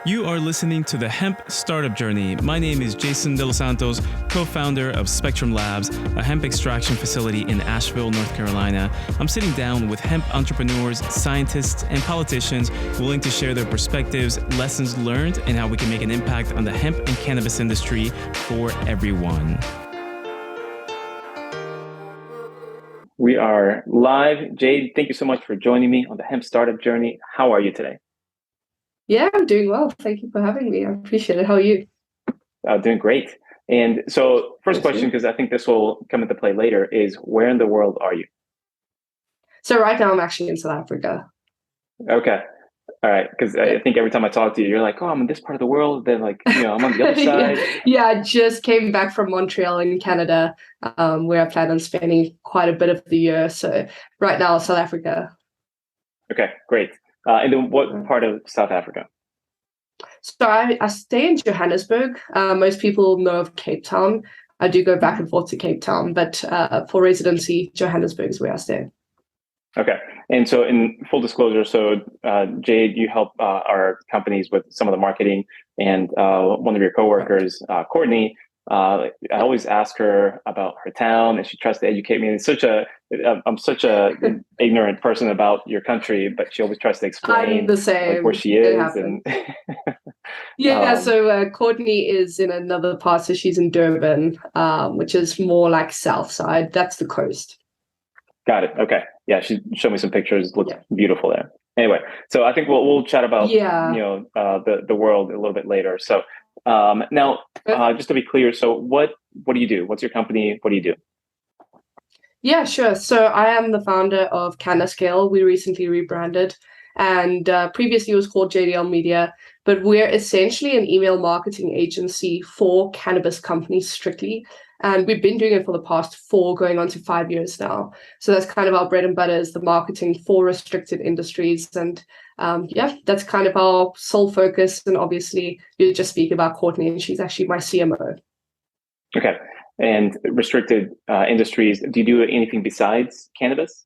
You are listening to the Hemp Startup Journey. My name is Jason De Los Santos, co-founder of Spectrum Labs, a hemp extraction facility in Asheville, North Carolina. I'm sitting down with hemp entrepreneurs, scientists, and politicians willing to share their perspectives, lessons learned, and how we can make an impact on the hemp and cannabis industry for everyone. We are live. Jayde, thank you so much for joining me on the Hemp Startup Journey. How are you today? Yeah, I'm doing well. Thank you for having me. I appreciate it. How are you? Doing great. And so first question, because I think this will come into play later, is where in the world are you? So right now I'm actually in South Africa. Okay. All right. Because I think every time I talk to you, you're like, oh, I'm in this part of the world. Then I'm on the other side. Yeah, I just came back from Montreal in Canada, where I plan on spending quite a bit of the year. So right now, South Africa. Okay, great. And then what part of South Africa? So I stay in Johannesburg. Most people know of Cape Town. I do go back and forth to Cape Town, but for residency, Johannesburg is where I stay. Okay. And so in full disclosure, Jayde, you help our companies with some of the marketing, and one of your coworkers, Courtney, I always ask her about her town, and she tries to educate me. And I'm such a ignorant person about your country, but she always tries to explain I'm the same. where she is. And yeah, so Courtney is in another part, so she's in Durban, which is more like south side. That's the coast. Got it. Okay. Yeah, she showed me some pictures. Looks beautiful there. Anyway, so I think we'll chat about the world a little bit later. So now, just to be clear, so what do you do? What's your company? What do you do? Yeah, sure. So I am the founder of Canascale. We recently rebranded, and previously it was called JDL Media, but we're essentially an email marketing agency for cannabis companies strictly. And we've been doing it for the past 4, going on to 5 years now. So that's kind of our bread and butter, is the marketing for restricted industries. And that's kind of our sole focus. And obviously, you just speak about Courtney, and she's actually my CMO. Okay. And restricted industries, do you do anything besides cannabis?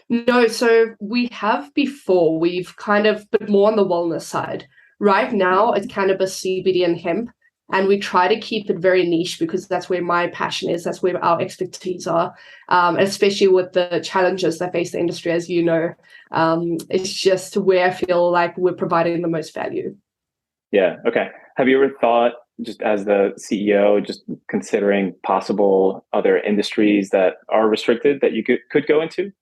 No, so we have before. We've kind of, but more on the wellness side. Right now, it's cannabis, CBD, and hemp. And we try to keep it very niche because that's where my passion is. That's where our expertise are, especially with the challenges that face the industry, as you know. It's just where I feel like we're providing the most value. Yeah. Okay. Have you ever thought, just as the CEO, just considering possible other industries that are restricted that you could go into?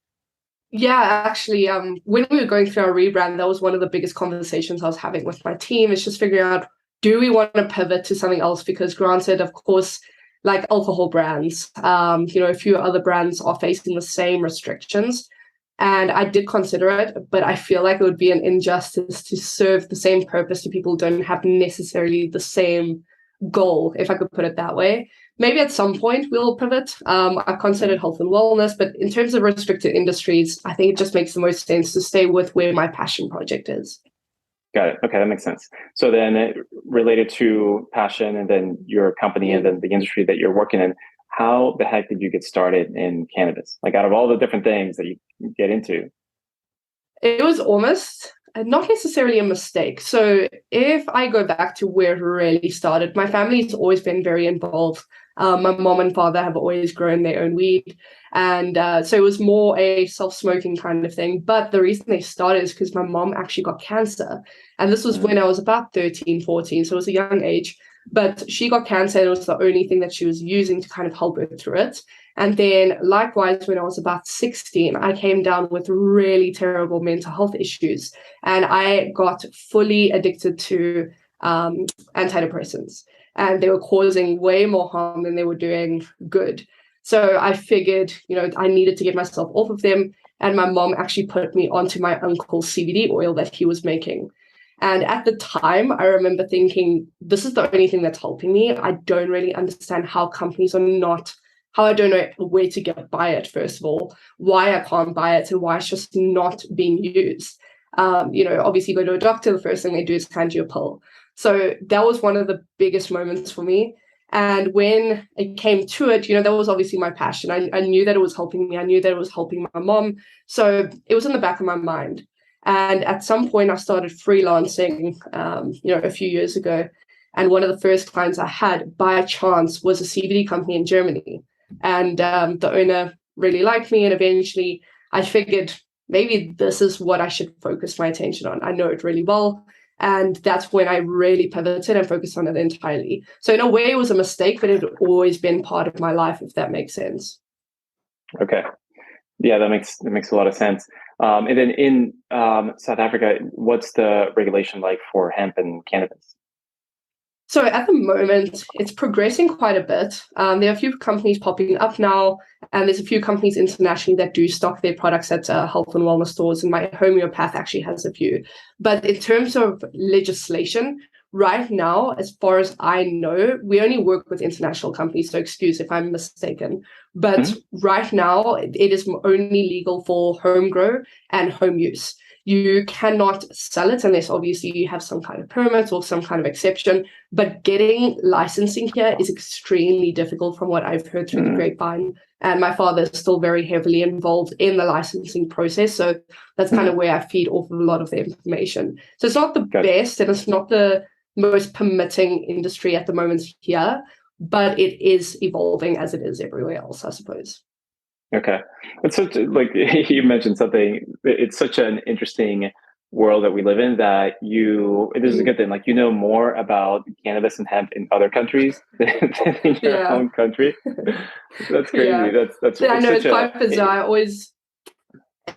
Yeah, actually, when we were going through our rebrand, that was one of the biggest conversations I was having with my team. Is just figuring out, do we want to pivot to something else? Because granted, of course, like alcohol brands, a few other brands are facing the same restrictions. And I did consider it, but I feel like it would be an injustice to serve the same purpose to people who don't have necessarily the same goal, if I could put it that way. Maybe at some point we'll pivot. I've considered health and wellness, but in terms of restricted industries, I think it just makes the most sense to stay with where my passion project is. Got it. Okay, that makes sense. So then related to passion and then your company and then the industry that you're working in, how the heck did you get started in cannabis? Like out of all the different things that you get into? It was almost not necessarily a mistake. So if I go back to where it really started, my family's always been very involved. My mom and father have always grown their own weed. And so it was more a self-smoking kind of thing. But the reason they started is because my mom actually got cancer. And this was when I was about 13, 14. So it was a young age. But she got cancer, and it was the only thing that she was using to kind of help her through it. And then likewise, when I was about 16, I came down with really terrible mental health issues. And I got fully addicted to antidepressants. And they were causing way more harm than they were doing good. So I figured, I needed to get myself off of them. And my mom actually put me onto my uncle's CBD oil that he was making. And at the time, I remember thinking, this is the only thing that's helping me. I don't really understand how companies are not, how I don't know where to buy it, first of all, why I can't buy it, and why it's just not being used. Obviously, you go to a doctor, the first thing they do is hand you a pill. So that was one of the biggest moments for me. And when it came to it, that was obviously my passion. I knew that it was helping me. I knew that it was helping my mom. So it was in the back of my mind. And at some point, I started freelancing, a few years ago. And one of the first clients I had by chance was a CBD company in Germany. And the owner really liked me. And eventually I figured maybe this is what I should focus my attention on. I know it really well. And that's when I really pivoted and focused on it entirely. So in a way, it was a mistake, but it had always been part of my life, if that makes sense. Okay. Yeah, that makes a lot of sense. And then in South Africa, what's the regulation like for hemp and cannabis? So at the moment, it's progressing quite a bit. There are a few companies popping up now, and there's a few companies internationally that do stock their products at health and wellness stores, and my homeopath actually has a few. But in terms of legislation, right now, as far as I know, we only work with international companies, so excuse if I'm mistaken. But right now, it is only legal for home grow and home use. You cannot sell it unless obviously you have some kind of permit or some kind of exception. But getting licensing here is extremely difficult from what I've heard through the grapevine. And my father is still very heavily involved in the licensing process. So that's kind of where I feed off of a lot of the information. So it's not the best and it's not the most permitting industry at the moment here, but it is evolving as it is everywhere else, I suppose. Okay. It's such like you mentioned something, it's such an interesting world that we live in that this is a good thing. Like, you know more about cannabis and hemp in other countries than in your own country. That's crazy. Yeah. That's I know it's quite bizarre. I always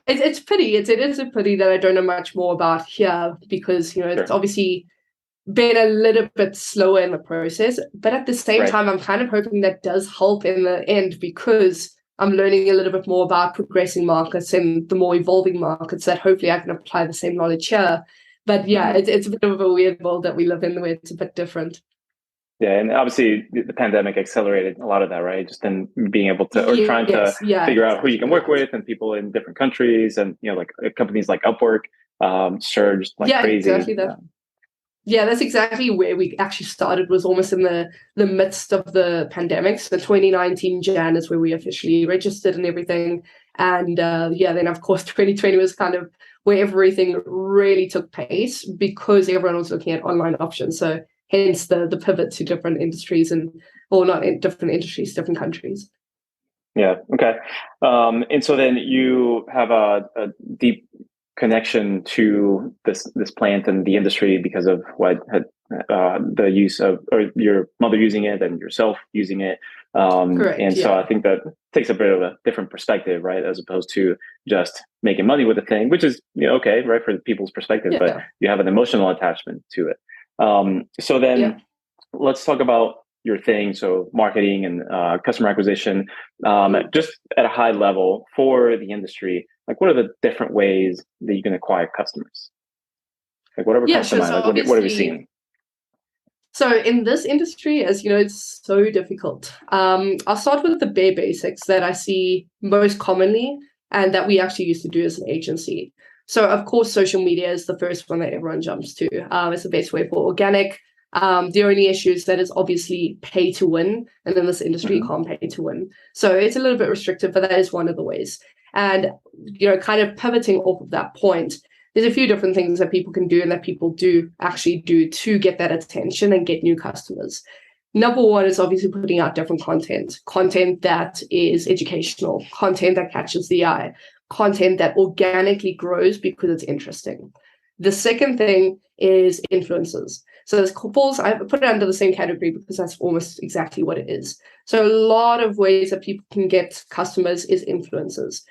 it's pity. It is a pity that I don't know much more about here because it's obviously been a little bit slower in the process. But at the same time, I'm kind of hoping that does help in the end because I'm learning a little bit more about progressing markets and the more evolving markets that hopefully I can apply the same knowledge here. But yeah, it's a bit of a weird world that we live in where it's a bit different. Yeah, and obviously the pandemic accelerated a lot of that, right? Just in being able to, or trying to figure out who you can work with and people in different countries, and like companies like Upwork surged like crazy. Exactly that. Yeah, that's exactly where we actually started, was almost in the midst of the pandemic. So 2019 Jan is where we officially registered and everything. And then of course 2020 was kind of where everything really took pace because everyone was looking at online options. So hence the pivot to different industries different industries, different countries. Yeah. Okay. And so then you have a deep connection to this plant and the industry because of what the use of, or your mother using it and yourself using it. Correct, and so I think that takes a bit of a different perspective, right? As opposed to just making money with the thing, which is okay, right, for people's perspective, but you have an emotional attachment to it. So then let's talk about your thing. So marketing and customer acquisition, just at a high level for the industry, like what are the different ways that you can acquire customers? Like whatever comes to mind, like what are we seeing? So in this industry, as you know, it's so difficult. I'll start with the bare basics that I see most commonly and that we actually used to do as an agency. So of course, social media is the first one that everyone jumps to. It's the best way for organic. The only issue is that it's obviously pay to win, and in this industry, you can't pay to win. So it's a little bit restrictive, but that is one of the ways. And, kind of pivoting off of that point, there's a few different things that people can do and that people do actually do to get that attention and get new customers. Number one is obviously putting out different content that is educational, content that catches the eye, content that organically grows because it's interesting. The second thing is influencers. So there's couples, I put it under the same category because that's almost exactly what it is. So a lot of ways that people can get customers is influencers.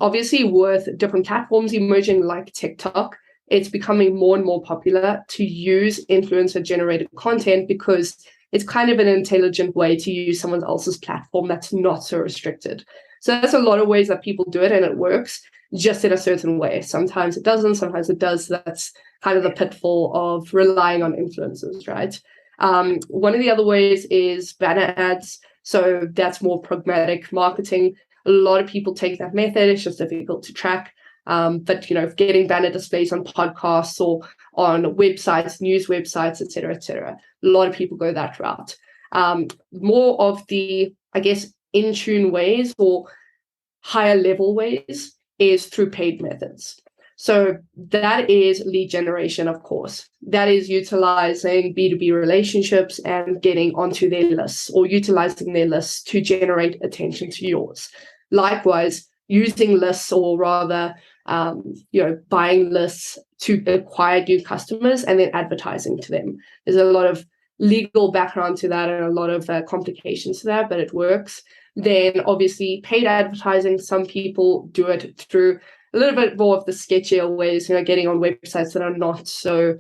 Obviously with different platforms emerging like TikTok, it's becoming more and more popular to use influencer generated content because it's kind of an intelligent way to use someone else's platform that's not so restricted. So there's a lot of ways that people do it and it works just in a certain way. Sometimes it doesn't, sometimes it does. That's kind of the pitfall of relying on influencers, right? One of the other ways is banner ads. So that's more pragmatic marketing. A lot of people take that method. It's just difficult to track. But getting banner displays on podcasts or on websites, news websites, et cetera, a lot of people go that route. More of the, I guess, in-tune ways or higher level ways is through paid methods. So that is lead generation, of course. That is utilizing B2B relationships and getting onto their lists, or utilizing their lists to generate attention to yours. Likewise, using lists, or rather, buying lists to acquire new customers and then advertising to them. There's a lot of legal background to that and a lot of complications to that, but it works. Then obviously paid advertising, some people do it through a little bit more of the sketchier ways, getting on websites that are not so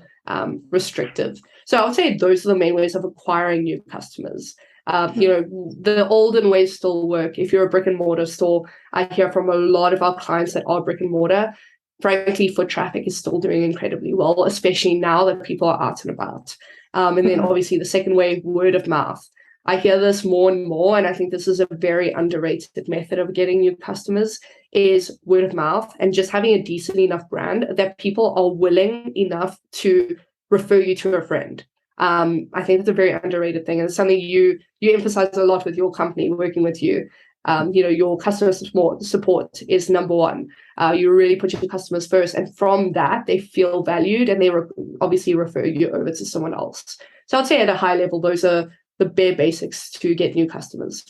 restrictive. So I would say those are the main ways of acquiring new customers. The olden ways still work. If you're a brick and mortar store, I hear from a lot of our clients that are brick and mortar, frankly, foot traffic is still doing incredibly well, especially now that people are out and about. And then obviously the second way, word of mouth. I hear this more and more, and I think this is a very underrated method of getting new customers, is word of mouth, and just having a decent enough brand that people are willing enough to refer you to a friend. I think it's a very underrated thing, and it's something you emphasize a lot with your company, working with you. Your customer support is number one. You really put your customers first, and from that, they feel valued, and they obviously refer you over to someone else. So I'd say at a high level, those are the bare basics to get new customers.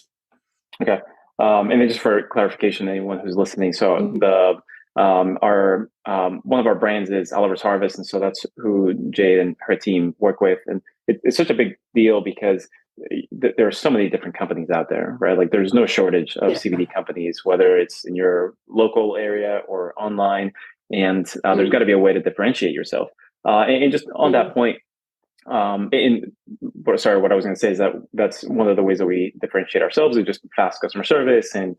Okay. And then just for clarification, anyone who's listening, so one of our brands is Oliver's Harvest, and so that's who Jayde and her team work with, and it's such a big deal because there are so many different companies out there, right? Like there's no shortage of CBD companies, whether it's in your local area or online, and there's got to be a way to differentiate yourself. And just on that point, what I was going to say is that that's one of the ways that we differentiate ourselves is just fast customer service and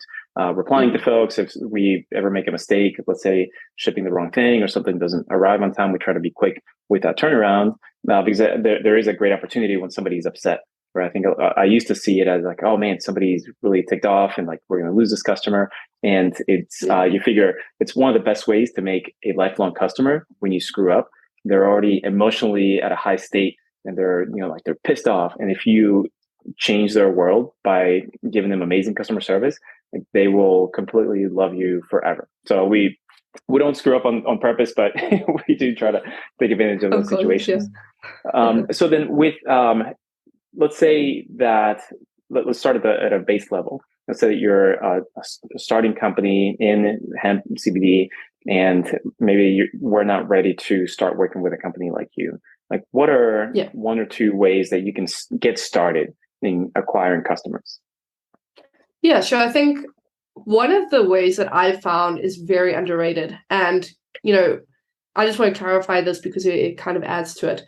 replying to folks. If we ever make a mistake, let's say shipping the wrong thing or something doesn't arrive on time, we try to be quick with that turnaround because there is a great opportunity when somebody's upset. Right? I think I used to see it as like, oh man, somebody's really ticked off and like we're going to lose this customer. And it's you figure it's one of the best ways to make a lifelong customer when you screw up. They're already emotionally at a high state and they're pissed off. And if you change their world by giving them amazing customer service, like, they will completely love you forever. So we don't screw up on purpose, but we do try to take advantage of those situations. Yeah. So then with, let's say that, let's start at a base level. Let's say that you're a starting company in hemp CBD, and maybe we're not ready to start working with a company like you. Like, what are one or two ways that you can get started in acquiring customers? Yeah, sure. I think one of the ways that I've found is very underrated. And, I just want to clarify this because it kind of adds to it.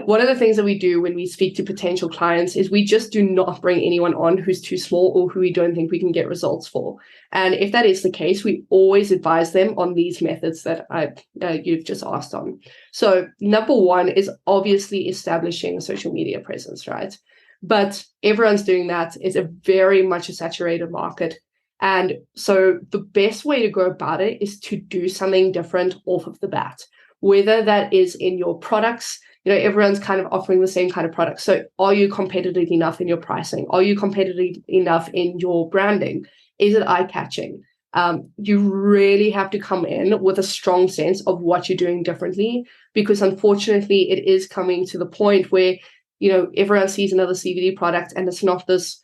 One of the things that we do when we speak to potential clients is we just do not bring anyone on who's too small or who we don't think we can get results for. And if that is the case, we always advise them on these methods that you've just asked on. So number one is obviously establishing a social media presence, right? But everyone's doing that. It's a very much a saturated market. And so the best way to go about it is to do something different off of the bat, whether that is in your products. Everyone's kind of offering the same kind of products. So are you competitive enough in your pricing? Are you competitive enough in your branding? Is it eye-catching? You really have to come in with a strong sense of what you're doing differently, because unfortunately it is coming to the point where, everyone sees another CBD product and it's not this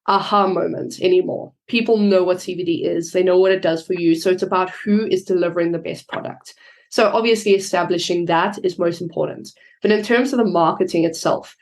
aha moment anymore. People know what CBD is. They know what it does for you. So it's about who is delivering the best product. So obviously establishing that is most important. But in terms of the marketing itself,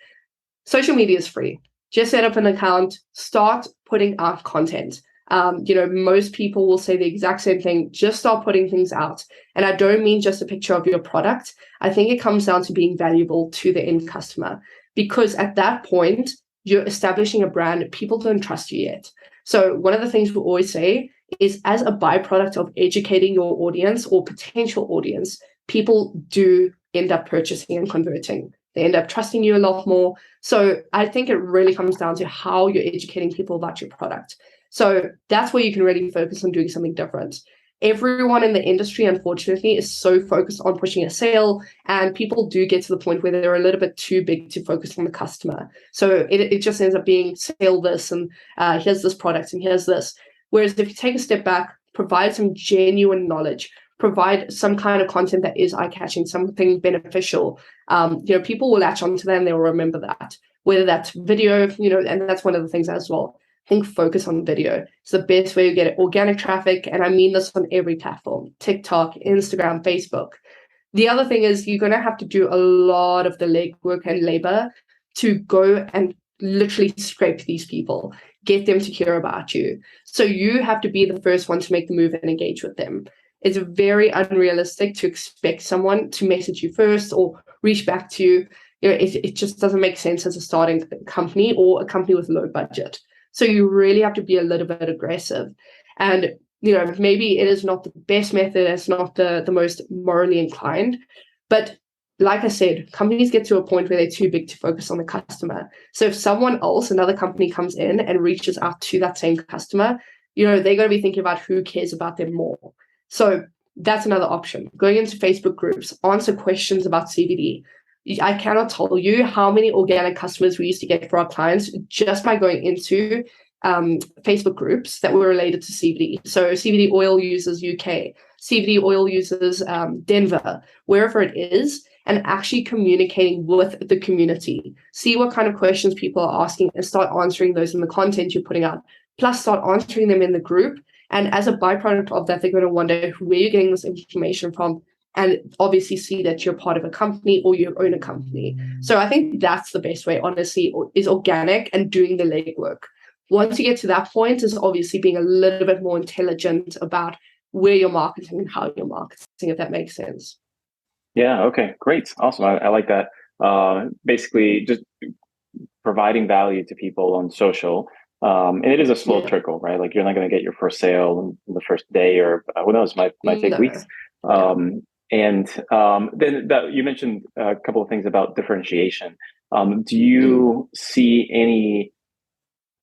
social media is free. Just set up an account, start putting out content. Most people will say the exact same thing, just start putting things out. And I don't mean just a picture of your product. I think it comes down to being valuable to the end customer, because at that point, you're establishing a brand. People don't trust you yet. So one of the things we always say is, as a byproduct of educating your audience or potential audience, people do end up purchasing and converting. They end up trusting you a lot more. So I think it really comes down to how you're educating people about your product. So that's where you can really focus on doing something different. Everyone in the industry, unfortunately, is so focused on pushing a sale, and people do get to the point where they're a little bit too big to focus on the customer. So it just ends up being sell this and here's this product and here's this. Whereas if you take a step back, provide some genuine knowledge, provide some kind of content that is eye-catching, something beneficial, people will latch onto that and they'll remember that. Whether that's video, and that's one of the things as well. I think focus on video. It's the best way to get organic traffic, and I mean this on every platform: TikTok, Instagram, Facebook. The other thing is you're going to have to do a lot of the legwork and labor to go and literally scrape these people, get them to care about you. So you have to be the first one to make the move and engage with them. It's very unrealistic to expect someone to message you first or reach back to you. It just doesn't make sense as a starting company or a company with low budget. So you really have to be a little bit aggressive. And maybe it is not the best method, it's not the most morally inclined, but like I said, companies get to a point where they're too big to focus on the customer. So if someone else, another company comes in and reaches out to that same customer, they're going to be thinking about who cares about them more. So that's another option. Going into Facebook groups, answer questions about CBD. I cannot tell you how many organic customers we used to get for our clients just by going into Facebook groups that were related to CBD. So CBD oil users UK, CBD oil users Denver, wherever it is, and actually communicating with the community. See what kind of questions people are asking and start answering those in the content you're putting out. Plus start answering them in the group. And as a byproduct of that, they're going to wonder where you're getting this information from, and obviously see that you're part of a company or you own a company. So I think that's the best way, honestly, is organic and doing the legwork. Once you get to that point, is obviously being a little bit more intelligent about where you're marketing and how you're marketing, if that makes sense. Yeah. Okay. Great. Awesome. I like that. Basically, just providing value to people on social. And it is a slow trickle, right? Like you're not going to get your first sale in the first day, or who knows, might take weeks. And then that you mentioned a couple of things about differentiation. Do you see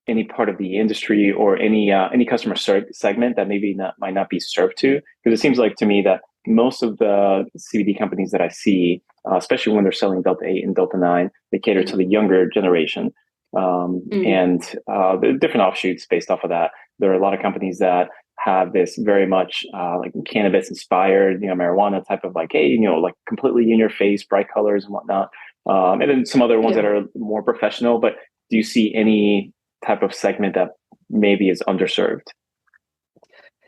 any part of the industry or any customer segment that maybe might not be served to? Because it seems like to me that most of the CBD companies that I see, especially when they're selling Delta 8 and Delta 9, they cater to the younger generation. And the different offshoots based off of that. There are a lot of companies that have this very much like cannabis inspired, marijuana type of like, hey, like completely in your face, bright colors and whatnot. And then some other ones that are more professional. But do you see any type of segment that maybe is underserved?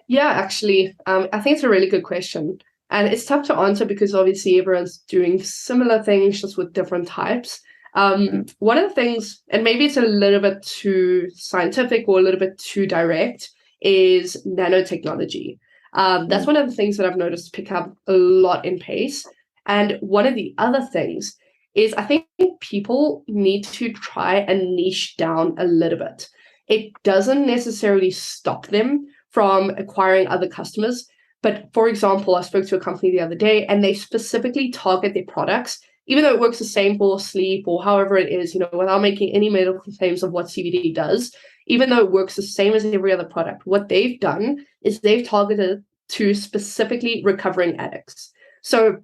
Yeah, actually, I think it's a really good question. And it's tough to answer because obviously everyone's doing similar things just with different types. One of the things, and maybe it's a little bit too scientific or a little bit too direct, is nanotechnology. That's one of the things that I've noticed pick up a lot in pace. And one of the other things is I think people need to try and niche down a little bit. It doesn't necessarily stop them from acquiring other customers. But for example, I spoke to a company the other day and they specifically target their products, even though it works the same for sleep or however it is, without making any medical claims of what CBD does, even though it works the same as every other product, what they've done is they've targeted to specifically recovering addicts. So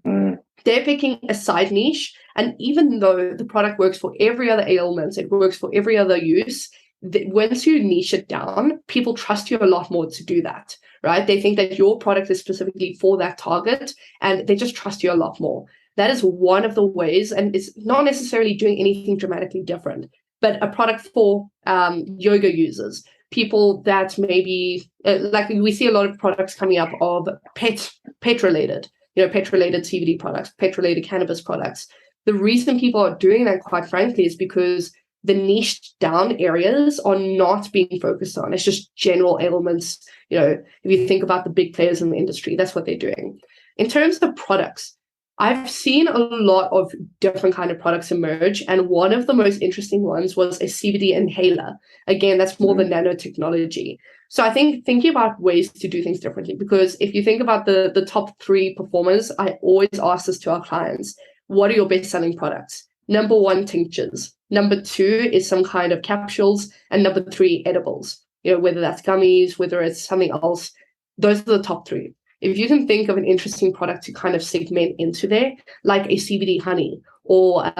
they're picking a side niche. And even though the product works for every other ailment, it works for every other use, once you niche it down, people trust you a lot more to do that, right? They think that your product is specifically for that target and they just trust you a lot more. That is one of the ways, and it's not necessarily doing anything dramatically different, but a product for yoga users, people that maybe, like we see a lot of products coming up of pet-related, pet-related CBD products, pet-related cannabis products. The reason people are doing that, quite frankly, is because the niche down areas are not being focused on. It's just general ailments. If you think about the big players in the industry, that's what they're doing. In terms of products, I've seen a lot of different kind of products emerge. And one of the most interesting ones was a CBD inhaler. Again, that's more the nanotechnology. So I think thinking about ways to do things differently, because if you think about the top 3 performers, I always ask this to our clients, what are your best selling products? Number 1, tinctures. Number 2 is some kind of capsules. And number 3, edibles. Whether that's gummies, whether it's something else, those are the top 3. If you can think of an interesting product to kind of segment into there, like a CBD honey or,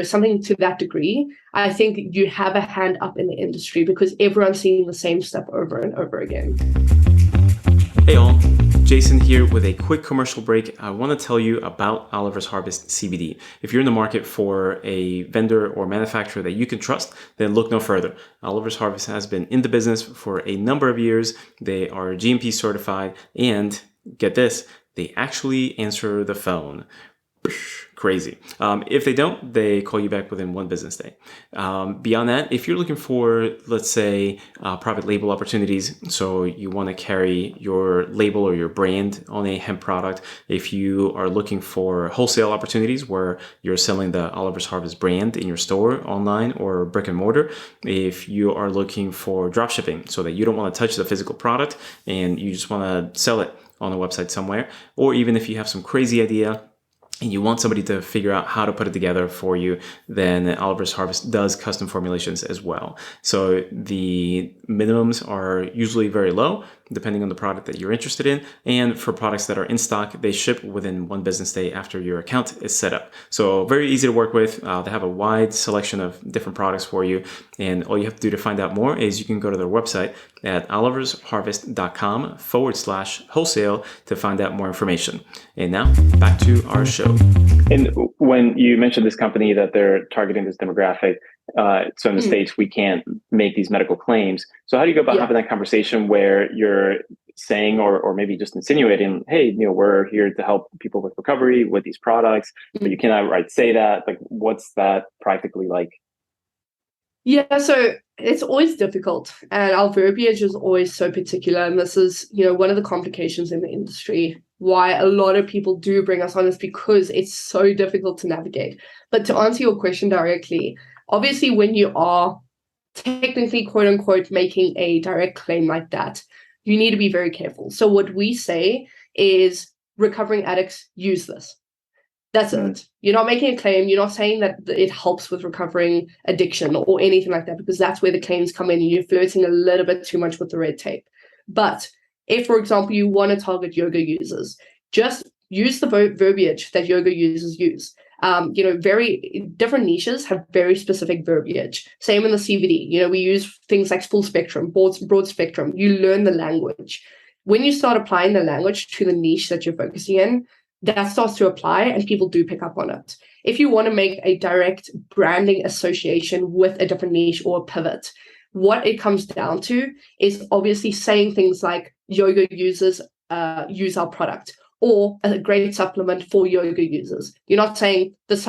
something to that degree, I think you have a hand up in the industry because everyone's seeing the same stuff over and over again. Hey all, Jason here with a quick commercial break. I want to tell you about Oliver's Harvest CBD. If you're in the market for a vendor or manufacturer that you can trust, then look no further. Oliver's Harvest has been in the business for a number of years. They are GMP certified, and get this, they actually answer the phone. Crazy. If they don't, they call you back within one business day. Beyond that, if you're looking for, let's say, private label opportunities, so you want to carry your label or your brand on a hemp product, if you are looking for wholesale opportunities where you're selling the Oliver's Harvest brand in your store, online, or brick and mortar, if you are looking for drop shipping so that you don't want to touch the physical product and you just want to sell it on a website somewhere, or even if you have some crazy idea and you want somebody to figure out how to put it together for you, then Oliver's Harvest does custom formulations as well. So the minimums are usually very low, depending on the product that you're interested in. And for products that are in stock, they ship within one business day after your account is set up. So very easy to work with. They have a wide selection of different products for you. And all you have to do to find out more is you can go to their website at oliversharvest.com/wholesale to find out more information. And now back to our show. And when you mentioned this company that they're targeting this demographic, so in the States, we can't make these medical claims. So how do you go about having that conversation where you're saying, or maybe just insinuating, hey, we're here to help people with recovery with these products, but you cannot say that? Like, what's that practically like? Yeah, so it's always difficult, and our verbiage is always so particular. And this is, one of the complications in the industry. Why a lot of people do bring us on is because it's so difficult to navigate. But to answer your question directly, obviously, when you are technically, quote unquote, making a direct claim like that, you need to be very careful. So what we say is recovering addicts use this. That's it. You're not making a claim. You're not saying that it helps with recovering addiction or anything like that, because that's where the claims come in and you're flirting a little bit too much with the red tape. But if, for example, you want to target yoga users, just use the verbiage that yoga users use. Very different niches have very specific verbiage. Same in the CBD. We use things like full spectrum, broad spectrum. You learn the language. When you start applying the language to the niche that you're focusing in, that starts to apply and people do pick up on it. If you want to make a direct branding association with a different niche or a pivot, what it comes down to is obviously saying things like yoga users use our product, or a great supplement for yoga users. You're not saying this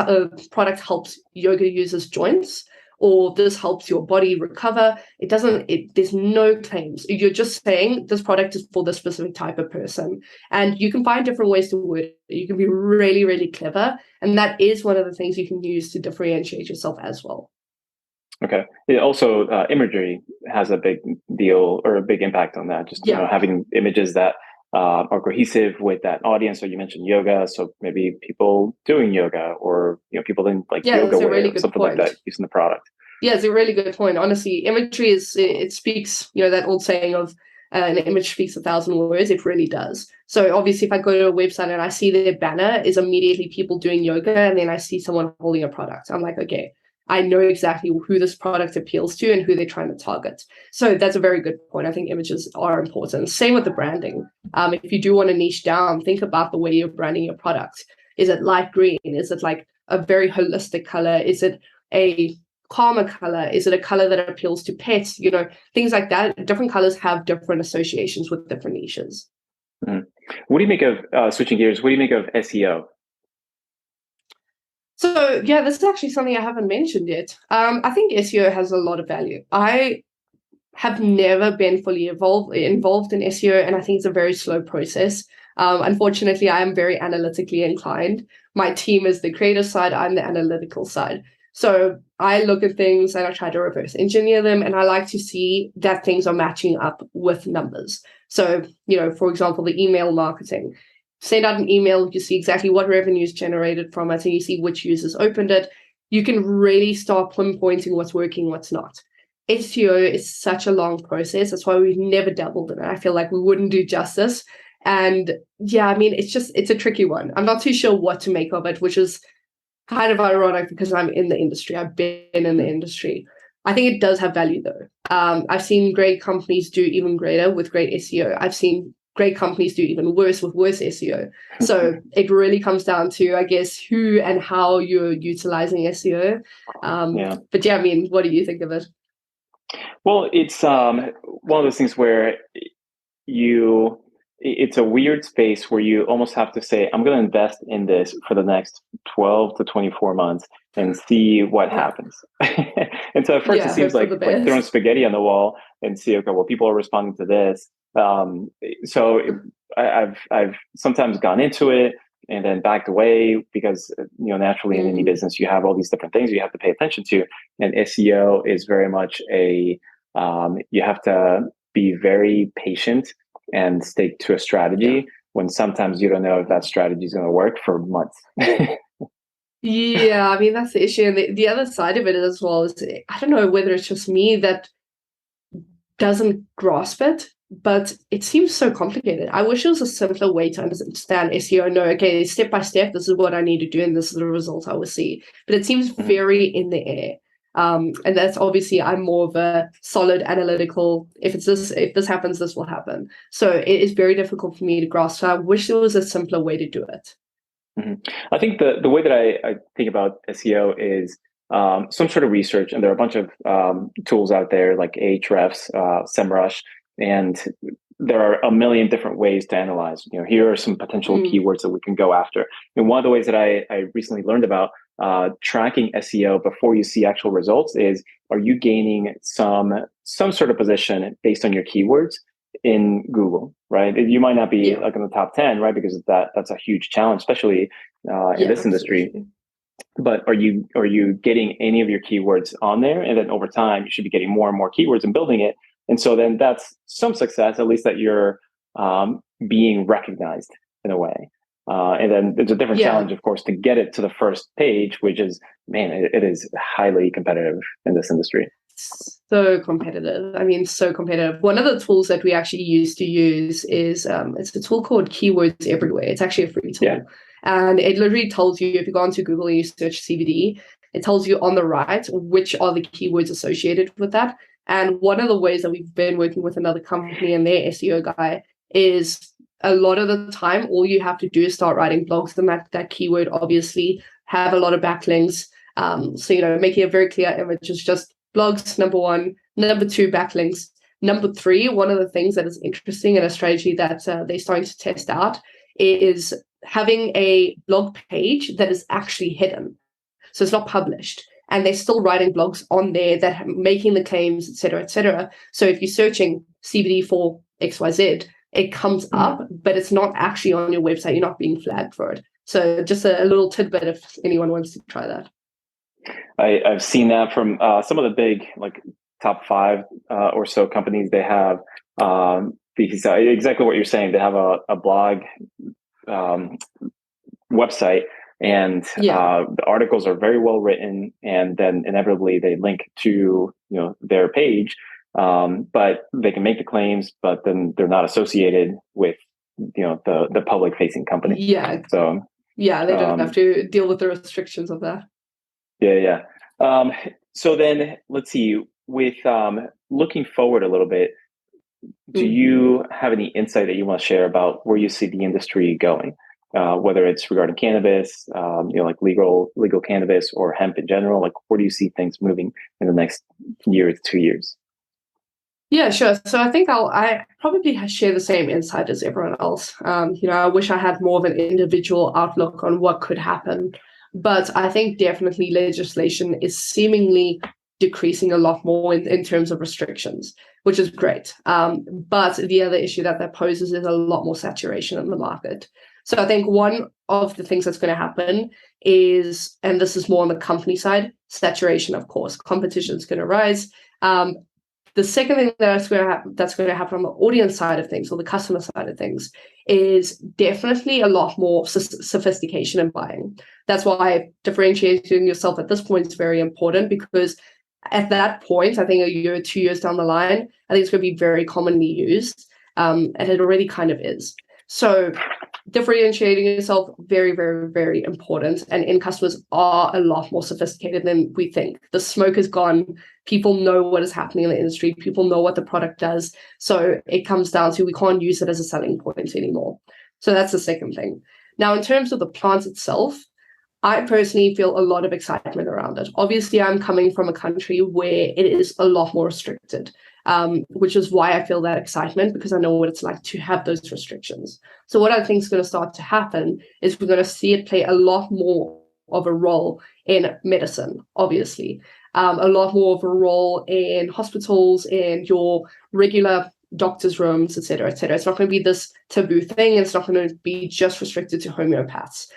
product helps yoga users' joints, or this helps your body recover. There's no claims. You're just saying this product is for this specific type of person. And you can find different ways to word it. You can be really, really clever. And that is one of the things you can use to differentiate yourself as well. Okay. It also, imagery has a big deal or a big impact on that. Just, having images that are cohesive with that audience. So you mentioned yoga, so maybe people doing yoga, or people in yoga wear, really or something point. Like that, using the product. Yeah, it's a really good point. Honestly, imagery it speaks, that old saying of an image speaks 1,000 words. It really does. So obviously, if I go to a website and I see their banner is immediately people doing yoga, and then I see someone holding a product, I'm like, okay, I know exactly who this product appeals to and who they're trying to target. So that's a very good point. I think images are important. Same with the branding. If you do want to niche down, think about the way you're branding your product. Is it light green? Is it like a very holistic color? Is it a calmer color? Is it a color that appeals to pets? Things like that. Different colors have different associations with different niches. What do you make of, switching gears, what do you make of SEO? So yeah, this is actually something I haven't mentioned yet. I think SEO has a lot of value. I have never been fully involved in SEO, and I think it's a very slow process. Unfortunately, I am very analytically inclined. My team is the creative side, I'm the analytical side. So I look at things and I try to reverse engineer them, and I like to see that things are matching up with numbers. So, for example, the email marketing. Send out an email, you see exactly what revenue is generated from it, and you see which users opened it. You can really start pinpointing what's working, what's not. SEO is such a long process. That's why we've never dabbled in it. I feel like we wouldn't do justice. And yeah, it's a tricky one. I'm not too sure what to make of it, which is kind of ironic because I'm in the industry. I've been in the industry. I think it does have value though. I've seen great companies do even greater with great SEO. I've seen great companies do even worse with worse SEO. So it really comes down to, I guess, who and how you're utilizing SEO. But yeah, I mean, what do you think of it? Well, it's one of those things where it's a weird space where you almost have to say, I'm going to invest in this for the next 12 to 24 months and see what happens. And so at first it seems like throwing spaghetti on the wall and see, okay, well, people are responding to this. So I've sometimes gone into it and then backed away because, naturally in any business, you have all these different things you have to pay attention to. And SEO is very much you have to be very patient and stick to a strategy when sometimes you don't know if that strategy is going to work for months. Yeah, I mean, that's the issue. And the other side of it as well is, I don't know whether it's just me that doesn't grasp it, but it seems so complicated. I wish there was a simpler way to understand SEO. No, okay, step by step, this is what I need to do, and this is the result I will see. But it seems very in the air. And that's obviously, I'm more of a solid analytical, if this happens, this will happen. So it is very difficult for me to grasp. So I wish there was a simpler way to do it. I think the way that I think about SEO is some sort of research, and there are a bunch of tools out there like Ahrefs, SEMrush, and there are a million different ways to analyze. Here are some potential keywords that we can go after. And one of the ways that I recently learned about tracking SEO before you see actual results is, are you gaining some sort of position based on your keywords in Google, right? You might not be like in the top 10, right? Because that's a huge challenge, especially in this industry. Absolutely. But are you getting any of your keywords on there? And then over time, you should be getting more and more keywords and building it. And so then that's some success, at least that you're being recognized in a way. And then there's a different challenge, of course, to get it to the first page, which is, man, it is highly competitive in this industry. So competitive. I mean, so competitive. One of the tools that we actually used to use is it's a tool called Keywords Everywhere. It's actually a free tool. Yeah. And it literally tells you, if you go onto Google and you search CBD, it tells you on the right which are the keywords associated with that. And one of the ways that we've been working with another company and their SEO guy is, a lot of the time, all you have to do is start writing blogs to that keyword, obviously, have a lot of backlinks. So, making a very clear image is just blogs, number one. Number two, backlinks. Number three, one of the things that is interesting in a strategy that they're starting to test out is having a blog page that is actually hidden. So it's not published. And they're still writing blogs on there that are making the claims, et cetera, et cetera. So if you're searching CBD for XYZ, it comes up, but it's not actually on your website. You're not being flagged for it. So just a little tidbit if anyone wants to try that. I've seen that from some of the big, like top 5 or so companies. They have exactly what you're saying. They have a blog website, and the articles are very well written, and then inevitably they link to their page, but they can make the claims, but then they're not associated with the public facing company. So they don't have to deal with the restrictions of that. So then let's see, with looking forward a little bit, do you have any insight that you want to share about where you see the industry going? Whether it's regarding cannabis, like legal cannabis, or hemp in general, like where do you see things moving in the next year to 2 years? Yeah, sure. So I think I probably share the same insight as everyone else. I wish I had more of an individual outlook on what could happen, but I think definitely legislation is seemingly decreasing a lot more in terms of restrictions, which is great. But the other issue that poses is a lot more saturation in the market. So I think one of the things that's going to happen is, and this is more on the company side, saturation, of course. Competition is going to rise. The second thing that's going to happen on the audience side of things, or the customer side of things, is definitely a lot more sophistication in buying. That's why differentiating yourself at this point is very important, because at that point, I think a year or 2 years down the line, I think it's going to be very commonly used, and it already kind of is. So differentiating yourself, very, very, very important. And end customers are a lot more sophisticated than we think. The smoke is gone. People know what is happening in the industry. People know what the product does. So it comes down to we can't use it as a selling point anymore. So that's the second thing. Now, in terms of the plant itself, I personally feel a lot of excitement around it. Obviously, I'm coming from a country where it is a lot more restricted, which is why I feel that excitement, because I know what it's like to have those restrictions. So what I think is going to start to happen is we're going to see it play a lot more of a role in medicine, obviously, a lot more of a role in hospitals and your regular doctors' rooms, et cetera, et cetera. It's not going to be this taboo thing. It's not going to be just restricted to homeopaths.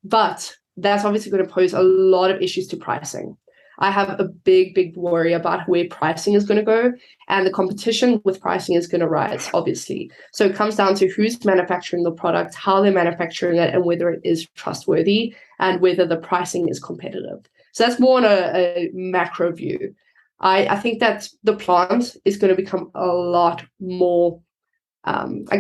But that's obviously going to pose a lot of issues to pricing. I have a big, big worry about where pricing is going to go, and the competition with pricing is going to rise, obviously. So it comes down to who's manufacturing the product, how they're manufacturing it, and whether it is trustworthy and whether the pricing is competitive. So that's more on a macro view. I think that the plant is going to become a lot more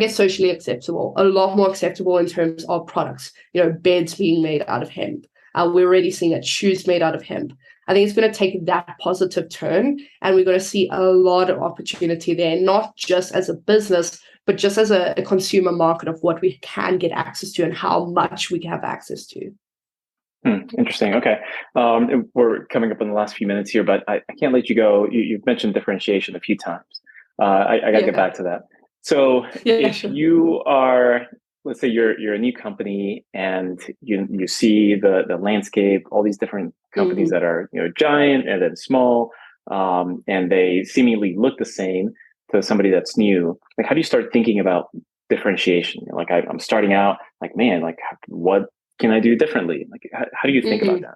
socially acceptable, a lot more acceptable in terms of products, beds being made out of hemp. We're already seeing it, shoes made out of hemp. I think it's going to take that positive turn, and we're going to see a lot of opportunity there, not just as a business, but just as a consumer market of what we can get access to and how much we can have access to. Interesting. Okay. We're coming up in the last few minutes here, but I can't let you go. You've mentioned differentiation a few times. I got to get back to that. So if you are, let's say you're a new company and you see the landscape, all these different companies that are giant and then small, and they seemingly look the same to somebody that's new. Like, how do you start thinking about differentiation? Like, I'm starting out, like, man, like, what can I do differently? Like, how do you think about that?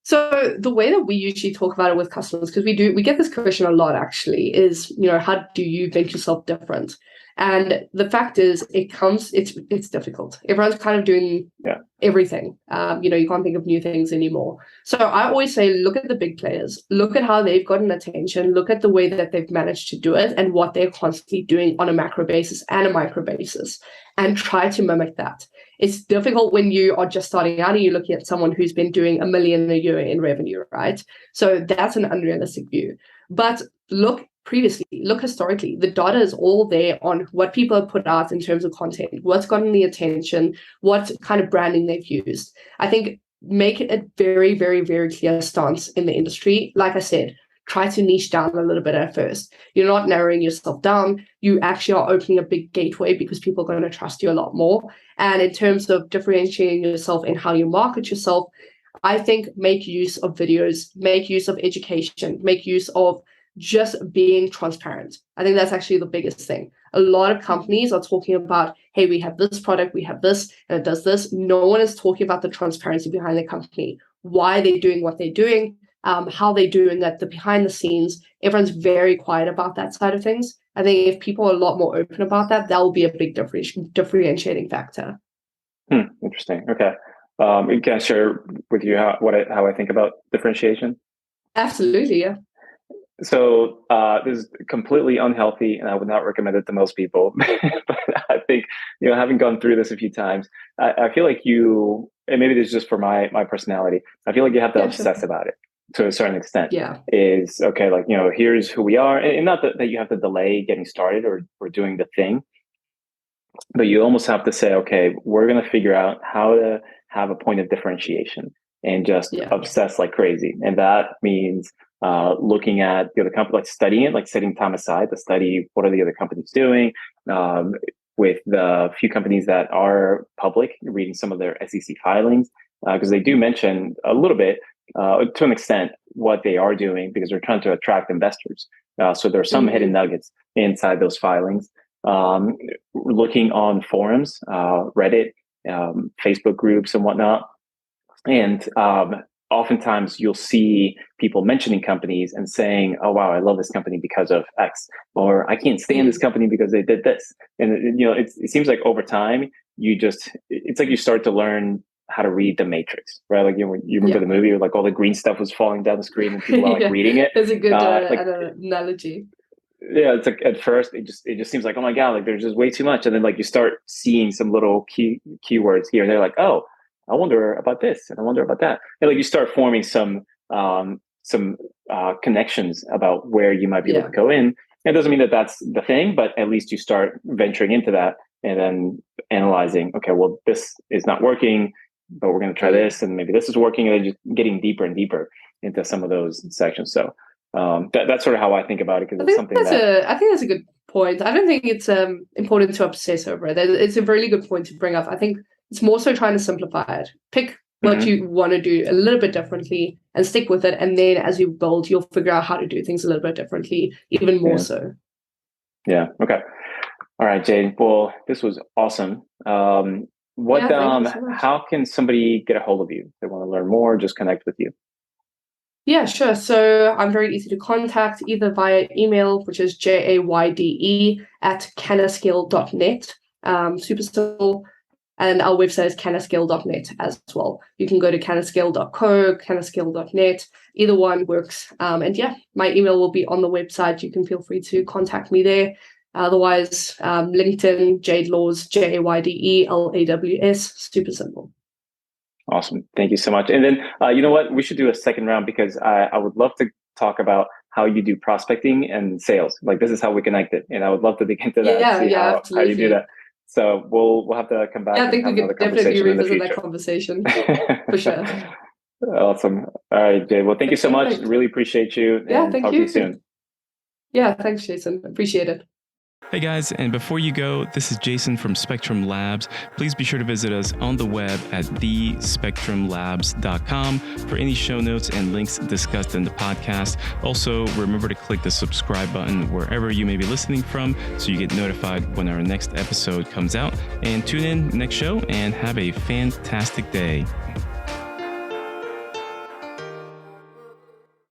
So the way that we usually talk about it with customers, because we get this question a lot actually, is, how do you make yourself different? And the fact is, it's difficult. Everyone's kind of doing everything. You can't think of new things anymore. So I always say, look at the big players, look at how they've gotten attention, look at the way that they've managed to do it and what they're constantly doing on a macro basis and a micro basis, and try to mimic that. It's difficult when you are just starting out and you're looking at someone who's been doing $1 million a year in revenue, right? So that's an unrealistic view. But look historically, the data is all there on what people have put out in terms of content, what's gotten the attention, what kind of branding they've used. I think make it a very, very, very clear stance in the industry. Like I said, try to niche down a little bit at first. You're not narrowing yourself down. You actually are opening a big gateway because people are going to trust you a lot more. And in terms of differentiating yourself and how you market yourself, I think make use of videos, make use of education, make use of just being transparent. I think that's actually the biggest thing. A lot of companies are talking about, hey, we have this product, we have this, and it does this. No one is talking about the transparency behind the company, why they're doing what they're doing, how they're doing that, the behind the scenes. Everyone's very quiet about that side of things. I think if people are a lot more open about that, that will be a big differentiating factor. Interesting. Okay. Can I share with you how I think about differentiation? Absolutely, yeah. So this is completely unhealthy, and I would not recommend it to most people. But I think, having gone through this a few times, I feel like and maybe this is just for my personality, I feel like you have to obsess about it to a certain extent. Yeah. Is okay, like, here's who we are, and not that you have to delay getting started or doing the thing, but you almost have to say, okay, we're going to figure out how to have a point of differentiation and just obsess like crazy. And that means looking at the other company, like studying it, like setting time aside to study what are the other companies doing. With the few companies that are public, reading some of their SEC filings, because they do mention a little bit, to an extent, what they are doing, because they're trying to attract investors. So there are some hidden nuggets inside those filings. Looking on forums, Reddit, Facebook groups and whatnot. And oftentimes you'll see people mentioning companies and saying, oh, wow, I love this company because of X, or I can't stand this company because they did this. And, it seems like over time, it's like you start to learn how to read The Matrix, right? Like, you remember the movie where like all the green stuff was falling down the screen and people are like reading it. It's a good analogy. yeah, it's like at first it just seems like, oh my God, like there's just way too much. And then like you start seeing some little keywords here and they're like, oh, I wonder about this and I wonder about that. And like you start forming some connections about where you might be able to go in. It doesn't mean that that's the thing, but at least you start venturing into that and then analyzing, okay, well, this is not working, but we're going to try this, and maybe this is working, and then just getting deeper and deeper into some of those sections. So that's sort of how I think about it, because it's something I think that's a good point. I don't think it's important to obsess over it. It's a really good point to bring up. I think it's more so trying to simplify it. Pick what you want to do a little bit differently and stick with it. And then as you build, you'll figure out how to do things a little bit differently, even more so. Yeah. Okay. All right, Jayde. Well, this was awesome. How can somebody get a hold of you if they want to learn more, just connect with you? Yeah, sure. So I'm very easy to contact either via email, which is jayde@canascale.net. Super simple. And our website is canascale.net as well. You can go to canascale.co, canascale.net. Either one works. And yeah, my email will be on the website. You can feel free to contact me there. Otherwise, LinkedIn, Jayde Laws, JaydeLaws. Super simple. Awesome. Thank you so much. And then, you know what? We should do a second round, because I would love to talk about how you do prospecting and sales. Like, this is how we connected. And I would love to dig into that and see how you do that. So we'll have to come back. Yeah, I think we could definitely revisit that conversation for sure. Awesome. All right, Jayde. Well, thank you so much. Really appreciate you. Yeah, thank you. Talk to you soon. Yeah, thanks, Jason. Appreciate it. Hey guys, and before you go, this is Jason from Spectrum Labs. Please be sure to visit us on the web at thespectrumlabs.com for any show notes and links discussed in the podcast. Also, remember to click the subscribe button wherever you may be listening from so you get notified when our next episode comes out. And tune in next show and have a fantastic day.